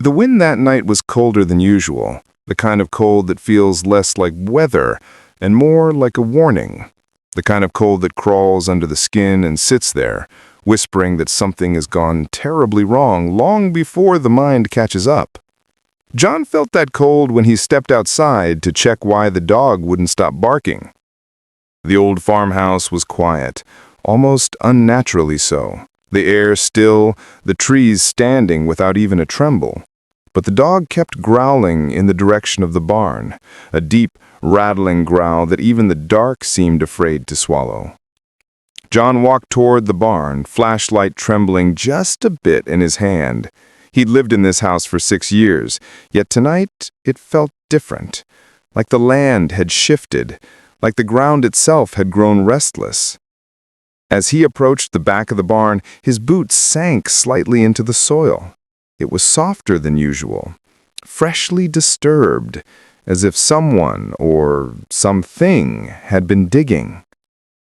The wind that night was colder than usual, the kind of cold that feels less like weather and more like a warning, the kind of cold that crawls under the skin and sits there, whispering that something has gone terribly wrong long before the mind catches up. John felt that cold when he stepped outside to check why the dog wouldn't stop barking. The old farmhouse was quiet, almost unnaturally so. The air still, the trees standing without even a tremble. But the dog kept growling in the direction of the barn, a deep, rattling growl that even the dark seemed afraid to swallow. John walked toward the barn, flashlight trembling just a bit in his hand. He'd lived in this house for 6 years, yet tonight it felt different, like the land had shifted, like the ground itself had grown restless. As he approached the back of the barn, his boots sank slightly into the soil. It was softer than usual, freshly disturbed, as if someone or something had been digging.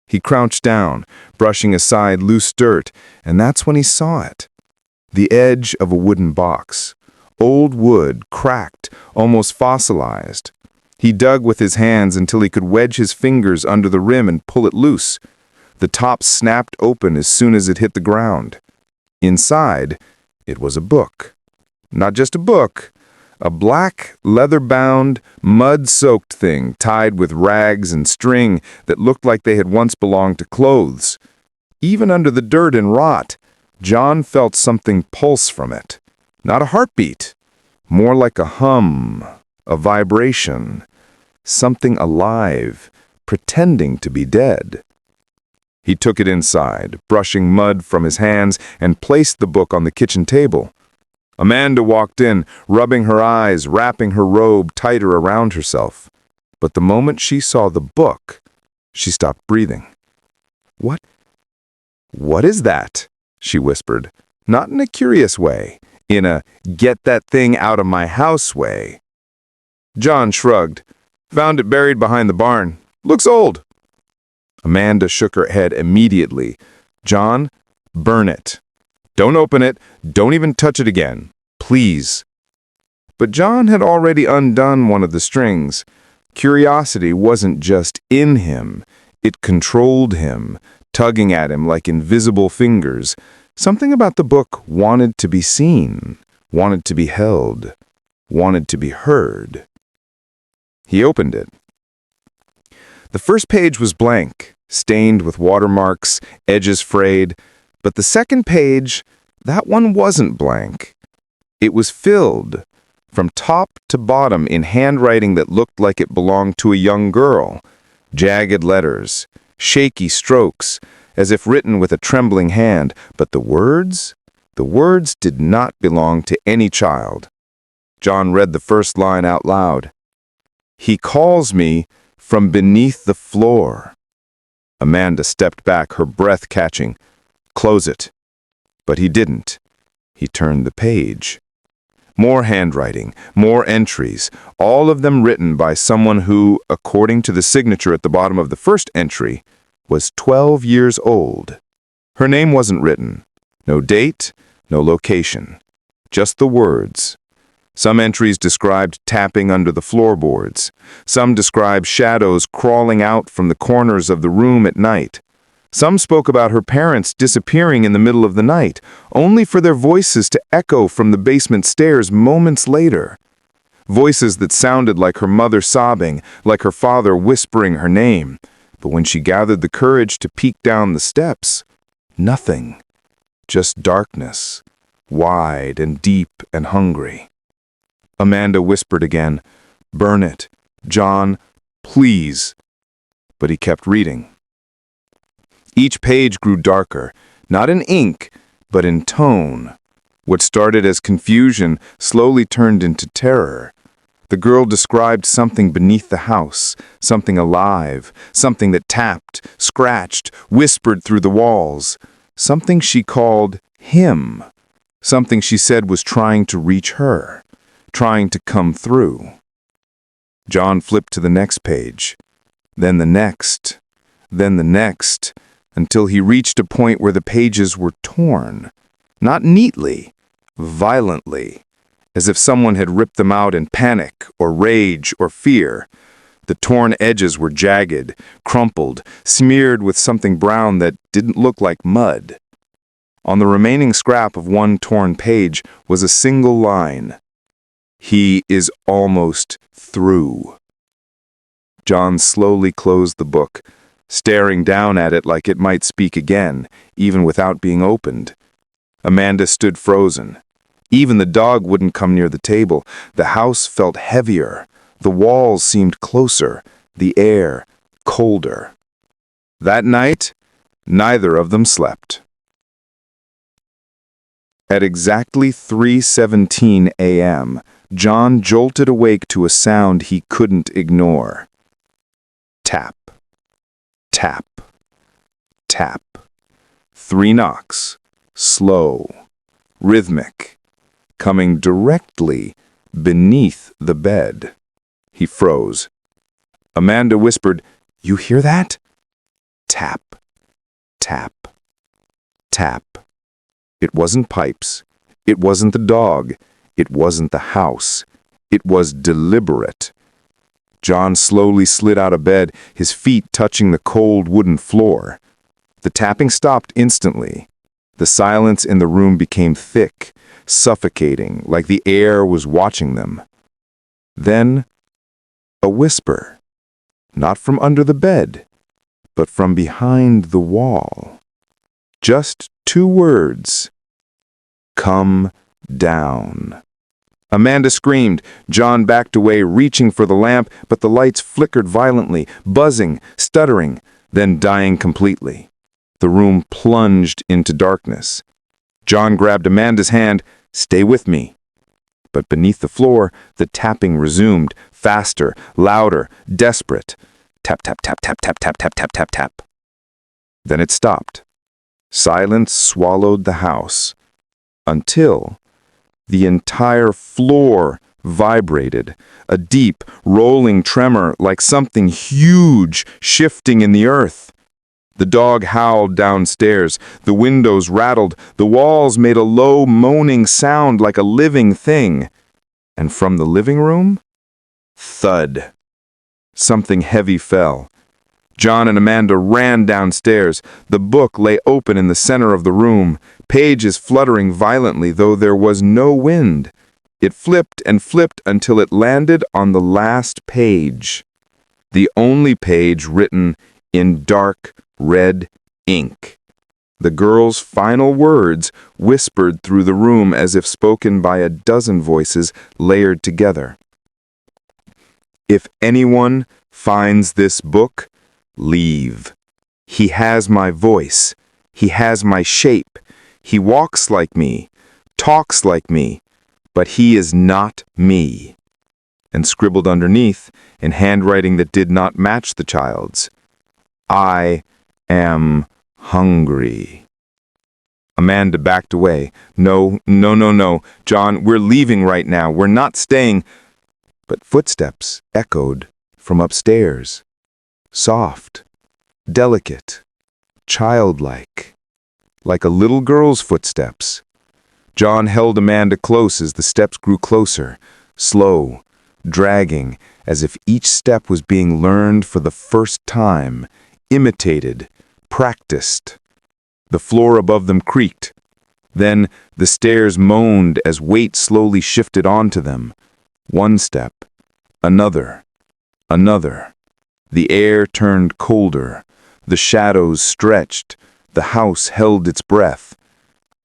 He crouched down, brushing aside loose dirt, and that's when he saw it. The edge of a wooden box. Old wood, cracked, almost fossilized. He dug with his hands until he could wedge his fingers under the rim and pull it loose. The top snapped open as soon as it hit the ground. Inside, it was a book. Not just a book, a black, leather-bound, mud-soaked thing tied with rags and string that looked like they had once belonged to clothes. Even under the dirt and rot, John felt something pulse from it. Not a heartbeat, more like a hum, a vibration, something alive, pretending to be dead. He took it inside, brushing mud from his hands, and placed the book on the kitchen table. Amanda walked in, rubbing her eyes, wrapping her robe tighter around herself. But the moment she saw the book, she stopped breathing. What is that?" she whispered, not in a curious way, in a get that thing out of my house way. John shrugged. "Found it buried behind the barn. Looks old." Amanda shook her head immediately. "John, burn it. Don't open it. Don't even touch it again. Please." But John had already undone one of the strings. Curiosity wasn't just in him. It controlled him, tugging at him like invisible fingers. Something about the book wanted to be seen, wanted to be held, wanted to be heard. He opened it. The first page was blank, stained with watermarks, edges frayed, but the second page, that one wasn't blank. It was filled, from top to bottom, in handwriting that looked like it belonged to a young girl. Jagged letters, shaky strokes, as if written with a trembling hand, but the words did not belong to any child. John read the first line out loud. "He calls me from beneath the floor." Amanda stepped back, her breath catching. "Close it." But he didn't. He turned the page. More handwriting, more entries, all of them written by someone who, according to the signature at the bottom of the first entry, was 12 years old. Her name wasn't written. No date, no location. Just the words. Some entries described tapping under the floorboards. Some described shadows crawling out from the corners of the room at night. Some spoke about her parents disappearing in the middle of the night, only for their voices to echo from the basement stairs moments later. Voices that sounded like her mother sobbing, like her father whispering her name. But when she gathered the courage to peek down the steps, nothing. Just darkness, wide and deep and hungry. Amanda whispered again, "Burn it. John, please." But he kept reading. Each page grew darker, not in ink, but in tone. What started as confusion slowly turned into terror. The girl described something beneath the house, something alive, something that tapped, scratched, whispered through the walls. Something she called him. Something she said was trying to reach her, trying to come through. John flipped to the next page, then the next, then the next, until he reached a point where the pages were torn. Not neatly, violently. as if someone had ripped them out in panic or rage or fear. The torn edges were jagged, crumpled, smeared with something brown that didn't look like mud. On the remaining scrap of one torn page was a single line. "He is almost through." John slowly closed the book, staring down at it like it might speak again, even without being opened. Amanda stood frozen. Even the dog wouldn't come near the table. The house felt heavier. The walls seemed closer, the air colder. That night, neither of them slept. At exactly 3:17 a.m., John jolted awake to a sound he couldn't ignore. Tap, tap, tap. 3 knocks, slow, rhythmic, coming directly beneath the bed. He froze. Amanda whispered, "You hear that?" Tap, tap, tap. It wasn't pipes. It wasn't the dog. It wasn't the house. It was deliberate. John slowly slid out of bed, his feet touching the cold wooden floor. The tapping stopped instantly. The silence in the room became thick, suffocating, like the air was watching them. Then, a whisper. Not from under the bed, but from behind the wall. Just 2 words. "Come down." Amanda screamed. John backed away, reaching for the lamp, but the lights flickered violently, buzzing, stuttering, then dying completely. The room plunged into darkness. John grabbed Amanda's hand. "Stay with me." But beneath the floor, the tapping resumed, faster, louder, desperate. Tap, tap, tap, tap, tap, tap, tap, tap, tap, tap. Then it stopped. Silence swallowed the house, until the entire floor vibrated, a deep, rolling tremor like something huge shifting in the earth. The dog howled downstairs, the windows rattled, the walls made a low, moaning sound like a living thing. And from the living room, thud. Something heavy fell. John and Amanda ran downstairs. The book lay open in the center of the room, pages fluttering violently, though there was no wind. It flipped and flipped until it landed on the last page. The only page written in dark red ink. The girl's final words whispered through the room as if spoken by a dozen voices layered together. "If anyone finds this book, leave. He has my voice. He has my shape. He walks like me, talks like me, but he is not me." And scribbled underneath, in handwriting that did not match the child's, "I am hungry." Amanda backed away. "No, no, no, no. John, we're leaving right now. We're not staying." But footsteps echoed from upstairs. Soft, delicate, childlike, like a little girl's footsteps. John held Amanda close as the steps grew closer, slow, dragging, as if each step was being learned for the first time, imitated, practiced. The floor above them creaked. Then the stairs moaned as weight slowly shifted onto them. One step, another, another. The air turned colder. The shadows stretched. The house held its breath.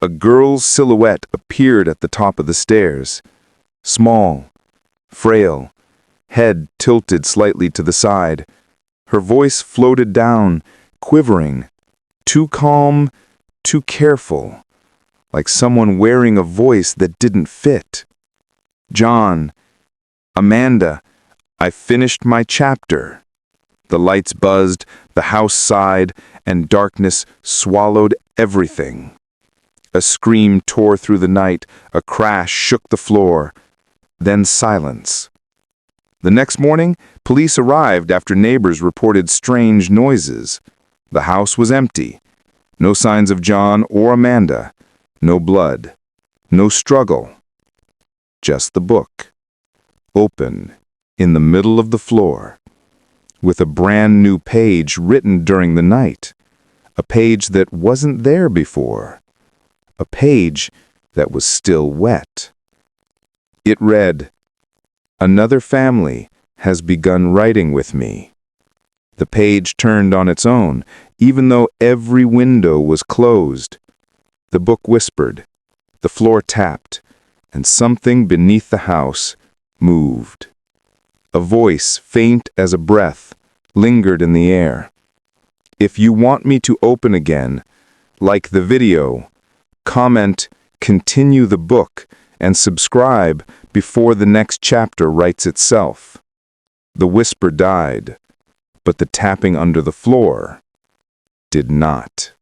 A girl's silhouette appeared at the top of the stairs. Small, frail, head tilted slightly to the side. Her voice floated down, quivering, too calm, too careful, like someone wearing a voice that didn't fit. "John, Amanda, I finished my chapter." The lights buzzed, the house sighed, and darkness swallowed everything. A scream tore through the night, a crash shook the floor, then silence. The next morning, police arrived after neighbors reported strange noises. The house was empty. No signs of John or Amanda. No blood. No struggle. just the book, open, in the middle of the floor, with a brand new page written during the night, a page that wasn't there before, a page that was still wet. It read, "Another family has begun writing with me." The page turned on its own, even though every window was closed. The book whispered, the floor tapped, and something beneath the house moved. A voice, faint as a breath, lingered in the air. "If you want me to open again, like the video, comment, continue the book, and subscribe before the next chapter writes itself." The whisper died, but the tapping under the floor did not.